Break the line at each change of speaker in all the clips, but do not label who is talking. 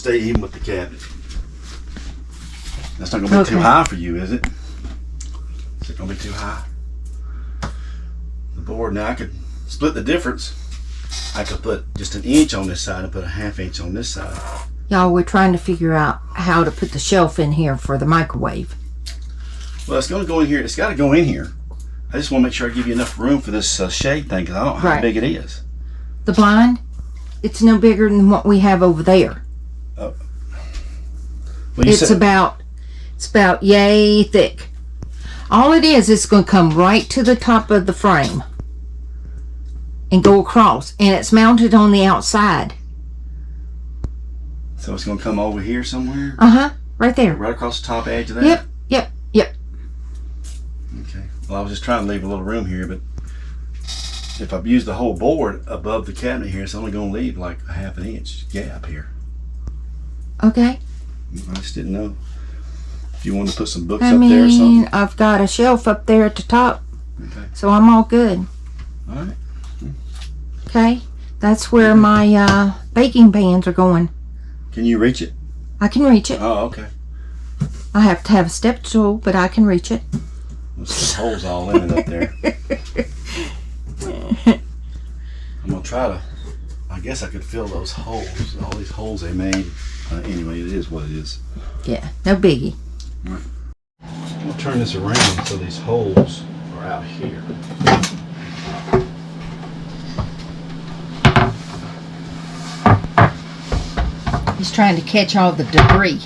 stay even with the cabinet. That's not going to be too high for you, is it? Is it going to be too high? The board, now I could split the difference. I could put just an inch on this side and put a ½ inch on this side.
Y'all, we're trying to figure out how to put the shelf in here for the microwave.
Well, it's going to go in here. It's got to go in here. I just want to make sure I give you enough room for this shade thing because I don't know how big it is.
The blind, it's no bigger than what we have over there.
Well,
it's about yay thick. All it is, it's going to come right to the top of the frame and go across, and it's mounted on the outside.
So it's going to come over here somewhere?
Right there.
Right across the top edge of that?
Yep.
Okay. Well, I was just trying to leave a little room here, but if I've used the whole board above the cabinet here, it's only going to leave like a ½ inch gap here.
Okay.
I just didn't know if you wanted to put some books up there or something.
I've got a shelf up there at the top, so I'm all good.
All right.
Okay. That's where my baking pans are going.
Can you reach it?
I can reach it.
Oh, okay.
I have to have a step stool, but I can reach it.
There's some holes all in it up there. I'm going to try to, I guess I could fill those holes, all these holes they made. Anyway, it is what it is.
Yeah, no biggie.
All right. I'm going to turn this around so these holes are out here.
He's trying to catch all the debris.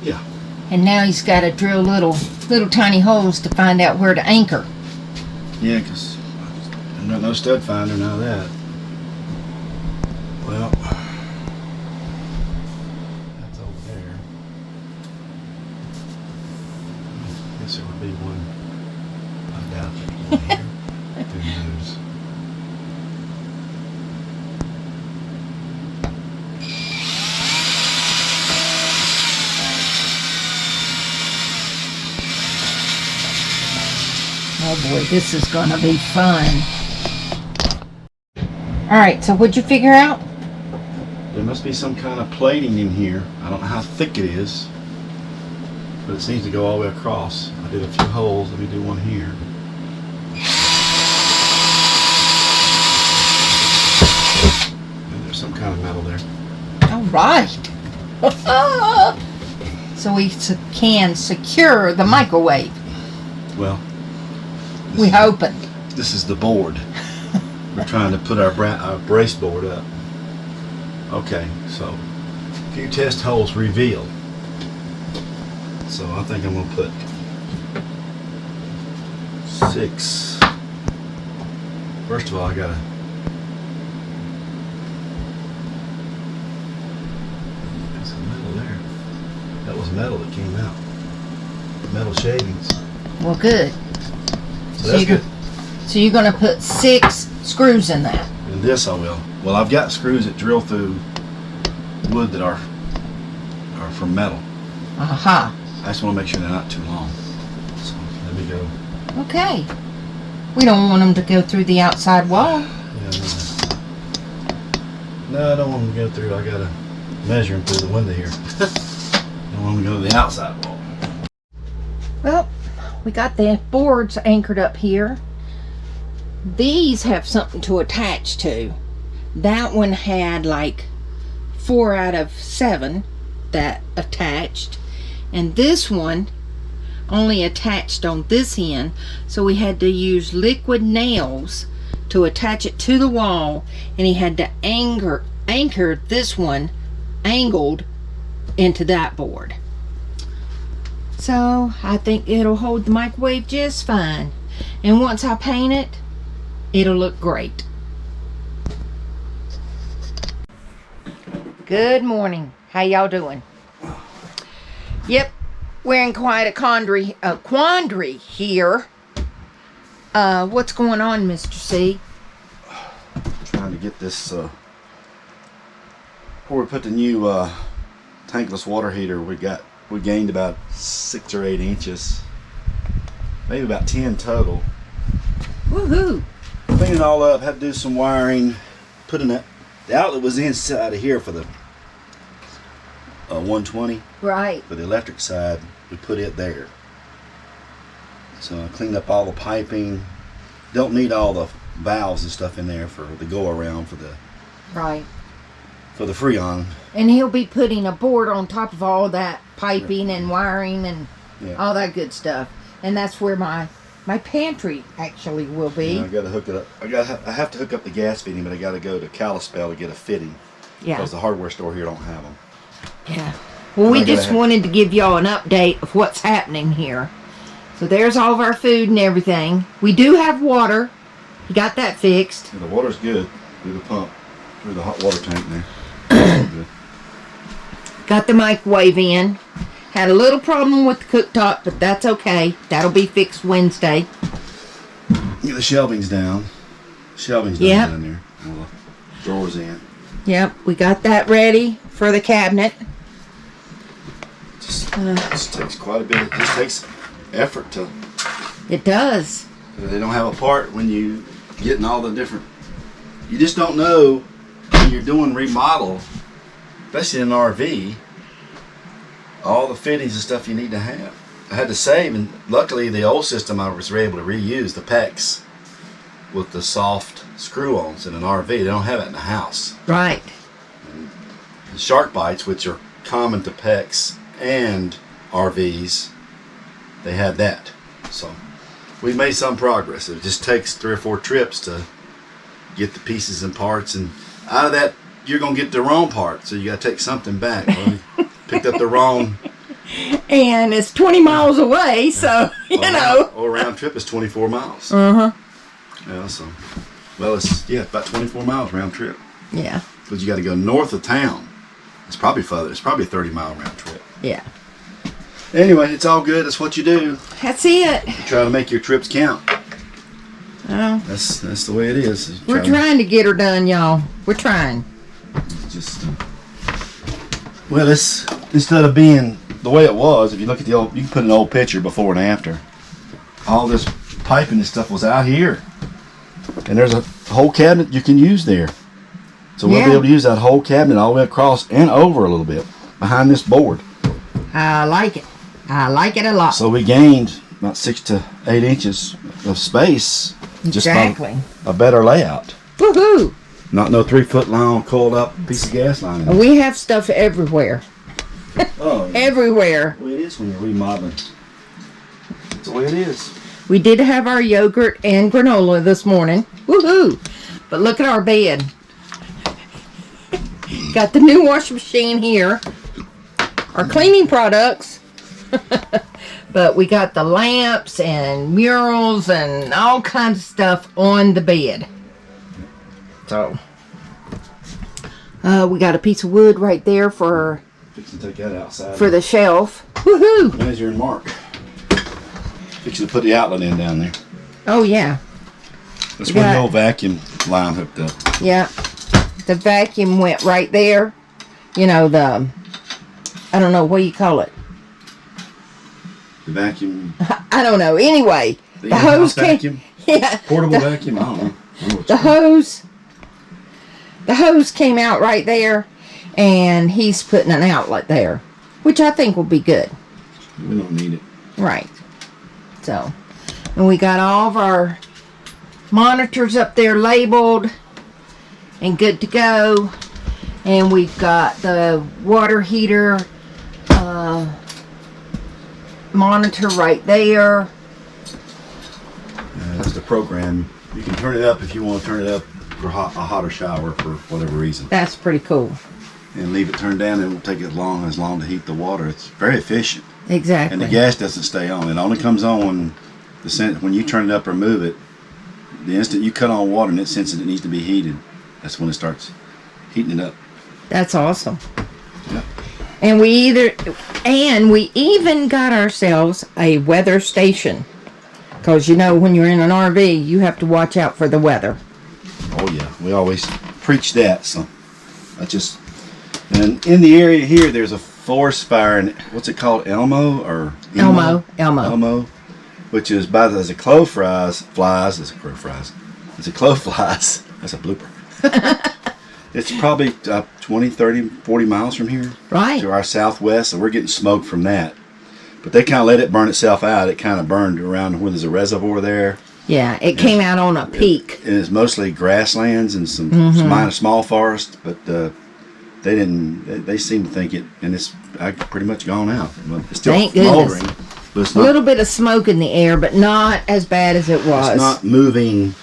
Yeah.
And now he's got to drill little tiny holes to find out where to anchor.
Yeah, because I've got no stud finder, none of that. Well, that's over there. I guess there would be one. I doubt there's one here. Who knows?
Oh boy, this is gonna be fun. Alright, so what'd you figure out?
There must be some kind of plating in here. I don't know how thick it is, but it seems to go all the way across. I did a few holes. Let me do one here. And there's some kind of metal there.
Alright. So we can secure the microwave.
Well,
We hoping.
this is the board. We're trying to put our brace board up. Okay, so a few test holes revealed. So I think I'm going to put 6. First of all, I got to... There's some metal there. That was metal that came out. Metal shavings.
Well, good.
So that's good.
So you're going to put 6 screws in that.
And this I will. Well, I've got screws that drill through wood that are from metal.
Aha.
I just want to make sure they're not too long. So let me go.
Okay. We don't want them to go through the outside wall.
Yeah, no, I don't want them to go through. I got to measure them through the window here. I don't want them to go to the outside wall.
Well, we got the boards anchored up here. These have something to attach to. That one had like 4 out of 7 that attached, and this one only attached on this end, so we had to use liquid nails to attach it to the wall, and he had to anchor this one angled into that board. So I think it'll hold the microwave just fine, and once I paint it, it'll look great. Good morning. How y'all doing? Yep, we're in quite a quandary here. What's going on, Mr. C?
Trying to get this before we put the new tankless water heater. We gained about 6 or 8 inches, maybe about 10 total.
Woohoo!
Clean it all up. Had to do some wiring. The outlet was inside of here for the 120.
Right.
For the electric side, we put it there. So I cleaned up all the piping. Don't need all the valves and stuff in there for the go around for the
Right.
Freon.
And he'll be putting a board on top of all that piping and wiring and all that good stuff. And that's where my pantry actually will be.
I got to hook it up. I have to hook up the gas fitting, but I got to go to Kalispell to get a fitting.
Yeah.
Because the hardware store here don't have them.
Yeah. Well, we just wanted to give y'all an update of what's happening here. So there's all of our food and everything. We do have water. You got that fixed.
Yeah, the water's good through the pump, through the hot water tank there. Good.
Got the microwave in. Had a little problem with the cooktop, but that's okay. That'll be fixed Wednesday.
Get the shelving's down. Shelving's down there. All the drawers in.
Yep, we got that ready for the cabinet.
Just takes quite a bit. It just takes effort to.
It does.
They don't have a part when you getting all the different. You just don't know when you're doing remodel, especially in an RV. All the fittings and stuff you need to have. I had to save, and luckily the old system I was able to reuse the PEX with the soft screw-ons in an RV. They don't have it in the house.
Right.
And the shark bites, which are common to PEX and RVs, they had that. So we've made some progress. It just takes 3 or 4 trips to get the pieces and parts, and out of that you're gonna get the wrong part, so you gotta take something back. Well, picked up the wrong,
and it's 20 miles away, so you know.
Or round trip is 24 miles.
Yeah,
so it's about 24 miles round trip.
Yeah.
Because you got to go north of town. It's probably further. It's probably a 30-mile round trip.
Yeah.
Anyway, it's all good. That's what you do.
That's it.
You try to make your trips count.
Oh.
That's the way it is.
We're trying to get her done, y'all. We're trying.
Just well, this instead of being the way it was, if you look at the old, you can put an old picture before and after. All this piping and stuff was out here, and there's a whole cabinet you can use there. So we'll be able to use that whole cabinet all the way across and over a little bit behind this board.
I like it. I like it a lot.
So we gained about 6 to 8 inches of space.
Exactly.
Just by a better layout.
Woohoo!
Not no 3-foot long coiled up piece of gas line.
We have stuff everywhere.
Oh, yeah.
Everywhere.
The way it is when you're remodeling. That's the way it is.
We did have our yogurt and granola this morning. Woohoo! But look at our bed. Got the new washing machine here. Our cleaning products. But we got the lamps and murals and all kinds of stuff on the bed. So we got a piece of wood right there for
Fixing to take that outside.
the shelf. Woohoo!
Measure and mark. Fixing to put the outlet in down there.
Oh yeah.
That's where the old vacuum line hooked up.
Yeah. The vacuum went right there. You know, I don't know what you call it.
The vacuum.
I don't know. Anyway, the hose
vacuum.
Yeah.
Portable vacuum. I don't know.
The hose came out right there, and he's putting an outlet there, which I think will be good.
We don't need it.
Right. So, and we got all of our monitors up there labeled and good to go. And we've got the water heater monitor right there.
That's the program. You can turn it up if you want to turn it up for a hotter shower for whatever reason.
That's pretty cool.
And leave it turned down. It won't take as long to heat the water. It's very efficient.
Exactly.
And the gas doesn't stay on. It only comes on when you turn it up or move it. The instant you cut on water and it senses it needs to be heated, that's when it starts heating it up.
That's awesome.
Yeah.
And we even got ourselves a weather station. Because you know, when you're in an RV, you have to watch out for the weather.
Oh yeah, we always preach that. So and in the area here, there's a forest fire, and what's it called, Elmo, which is as a crow flies. That's a blooper. It's probably 20, 30, 40 miles from here.
Right.
To our southwest, so we're getting smoke from that. But they kind of let it burn itself out. It kind of burned around where there's a reservoir there.
Yeah, it came out on a peak.
And it's mostly grasslands and some minor small forest, but they didn't. They seem to think it, and it's pretty much gone out. It's still
Thank
smoldering,
goodness.
but it's
A
not.
little bit of smoke in the air, but not as bad as it was.
It's not moving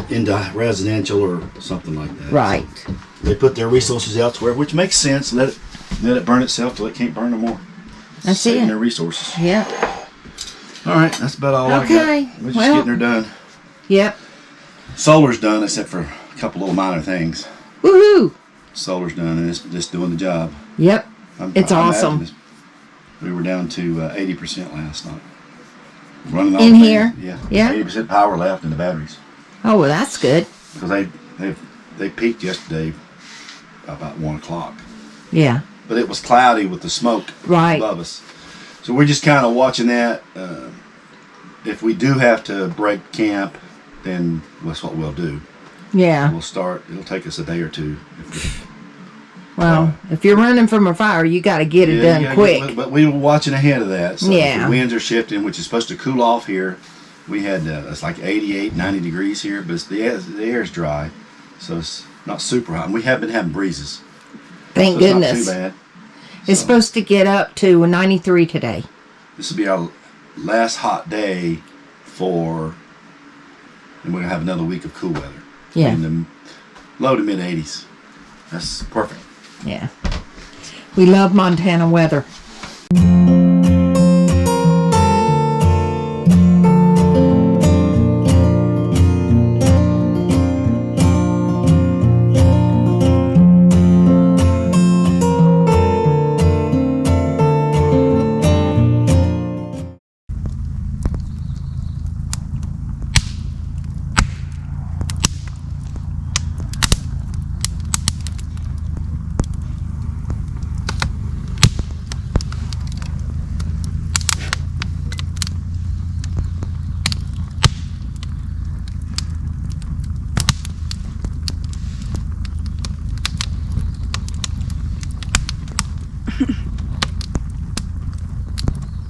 into residential or something like that.
Right.
So they put their resources elsewhere, which makes sense. Let it burn itself till it can't burn no more.
That's
Saving
it.
their resources.
Yep.
All right, that's about all
Okay,
I got. We're just
well-
getting her done.
Yep.
Solar's done, except for a couple little minor things.
Woohoo!
Solar's done, and it's just doing the job.
Yep. It's
I imagine
awesome.
We were down to 80% last night. Running all
In
the
here?
things. Yeah.
Yeah.
80% power left in the batteries.
Oh, well, that's good.
Because they peaked yesterday about 1 o'clock.
Yeah.
But it was cloudy with the smoke
Right.
above us. So we're just kind of watching that. If we do have to break camp, then that's what we'll do.
Yeah.
We'll start. It'll take us a day or two.
Well, if you're running from a fire, you got to get it done quick.
But we were watching ahead of that. So
Yeah.
the winds are shifting, which is supposed to cool off here. We had it's like 88, 90 degrees here, but the air is dry, so it's not super hot. And we have been having breezes.
Thank
So
goodness.
It's not too bad.
It's
So
supposed to get up to 93 today.
this will be our last hot day and we're gonna have another week of cool weather.
Yeah.
In the low to mid 80s. That's perfect.
Yeah. We love Montana weather.